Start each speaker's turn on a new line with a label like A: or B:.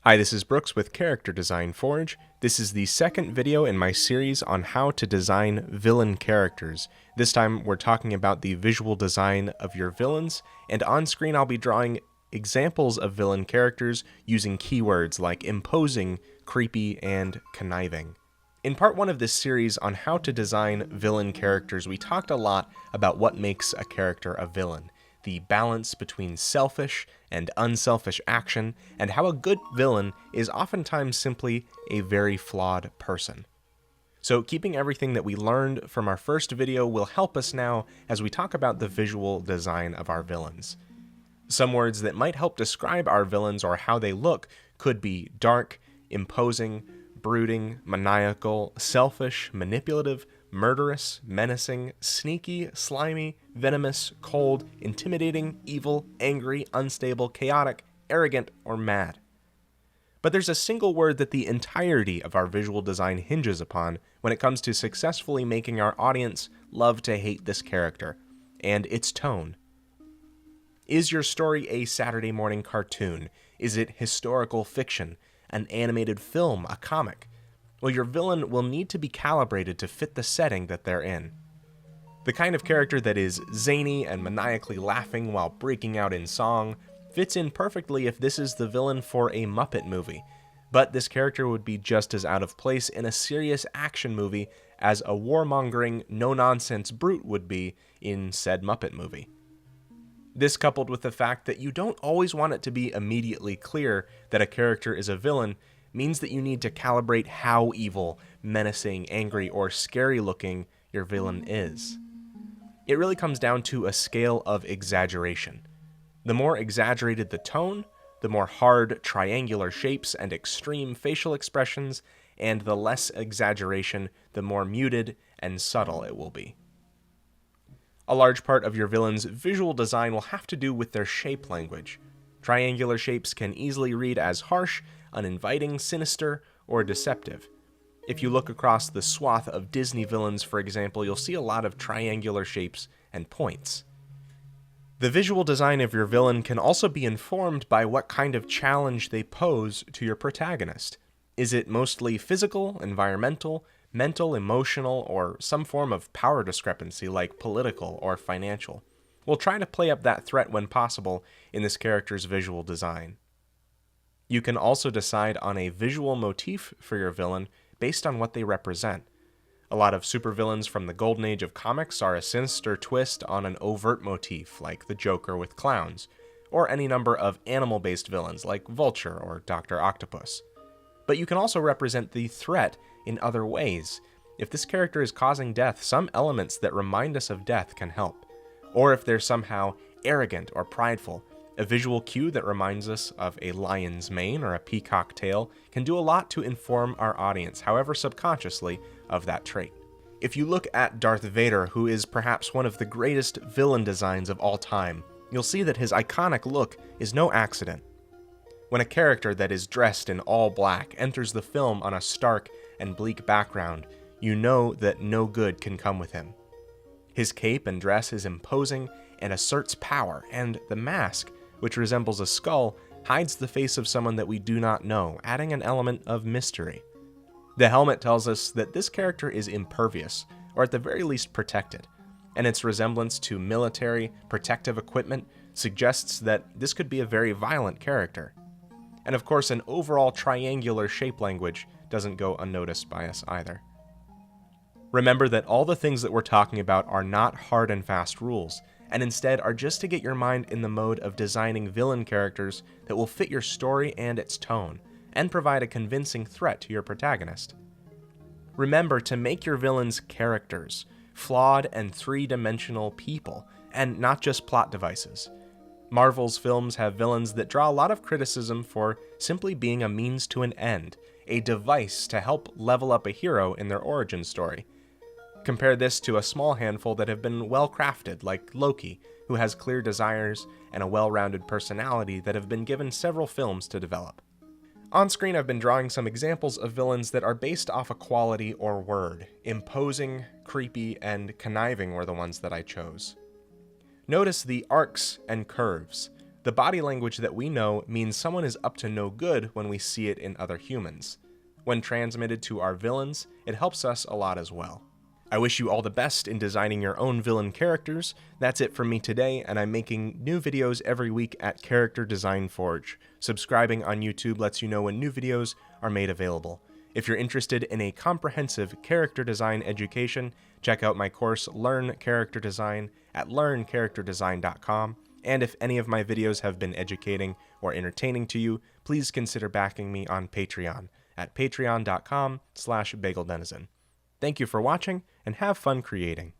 A: Hi, this is Brooks with Character Design Forge. This is the second video in my series on how to design villain characters. This time we're talking about the visual design of your villains, and on screen I'll be drawing examples of villain characters using keywords like imposing, creepy, and conniving. In part 1 of this series on how to design villain characters, we talked a lot about what makes a character a villain, the balance between selfish and unselfish action, and how a good villain is oftentimes simply a very flawed person. So keeping everything that we learned from our first video will help us now as we talk about the visual design of our villains. Some words that might help describe our villains or how they look could be dark, imposing, brooding, maniacal, selfish, manipulative, murderous, menacing, sneaky, slimy, venomous, cold, intimidating, evil, angry, unstable, chaotic, arrogant, or mad. But there's a single word that the entirety of our visual design hinges upon when it comes to successfully making our audience love to hate this character, and it's tone. Is your story a Saturday morning cartoon? Is it historical fiction, an animated film, a comic? Well, your villain will need to be calibrated to fit the setting that they're in. The kind of character that is zany and maniacally laughing while breaking out in song fits in perfectly if this is the villain for a Muppet movie, but this character would be just as out of place in a serious action movie as a warmongering, no-nonsense brute would be in said Muppet movie. This, coupled with the fact that you don't always want it to be immediately clear that a character is a villain, means that you need to calibrate how evil, menacing, angry, or scary looking your villain is. It really comes down to a scale of exaggeration. The more exaggerated the tone, the more hard, triangular shapes and extreme facial expressions, and the less exaggeration, the more muted and subtle it will be. A large part of your villain's visual design will have to do with their shape language. Triangular shapes can easily read as harsh, uninviting, sinister, or deceptive. If you look across the swath of Disney villains, for example, you'll see a lot of triangular shapes and points. The visual design of your villain can also be informed by what kind of challenge they pose to your protagonist. Is it mostly physical, environmental, mental, emotional, or some form of power discrepancy like political or financial? We'll try to play up that threat when possible in this character's visual design. You can also decide on a visual motif for your villain based on what they represent. A lot of supervillains from the golden age of comics are a sinister twist on an overt motif like the Joker with clowns, or any number of animal-based villains like Vulture or Dr. Octopus. But you can also represent the threat in other ways. If this character is causing death, some elements that remind us of death can help. Or if they're somehow arrogant or prideful, a visual cue that reminds us of a lion's mane or a peacock tail can do a lot to inform our audience, however subconsciously, of that trait. If you look at Darth Vader, who is perhaps one of the greatest villain designs of all time, you'll see that his iconic look is no accident. When a character that is dressed in all black enters the film on a stark and bleak background, you know that no good can come with him. His cape and dress is imposing and asserts power, and the mask, which resembles a skull, hides the face of someone that we do not know, adding an element of mystery. The helmet tells us that this character is impervious, or at the very least protected, and its resemblance to military, protective equipment suggests that this could be a very violent character. And of course, an overall triangular shape language doesn't go unnoticed by us either. Remember that all the things that we're talking about are not hard and fast rules, and instead are just to get your mind in the mode of designing villain characters that will fit your story and its tone, and provide a convincing threat to your protagonist. Remember to make your villains characters, flawed and three-dimensional people, and not just plot devices. Marvel's films have villains that draw a lot of criticism for simply being a means to an end, a device to help level up a hero in their origin story. Compare this to a small handful that have been well-crafted, like Loki, who has clear desires and a well-rounded personality that have been given several films to develop. On screen, I've been drawing some examples of villains that are based off a quality or word. Imposing, creepy, and conniving were the ones that I chose. Notice the arcs and curves. The body language that we know means someone is up to no good when we see it in other humans. When transmitted to our villains, it helps us a lot as well. I wish you all the best in designing your own villain characters. That's it from me today, and I'm making new videos every week at Character Design Forge. Subscribing on YouTube lets you know when new videos are made available. If you're interested in a comprehensive character design education, check out my course Learn Character Design at learncharacterdesign.com. And if any of my videos have been educating or entertaining to you, please consider backing me on Patreon at patreon.com/bageldenizen. Thank you for watching, and have fun creating.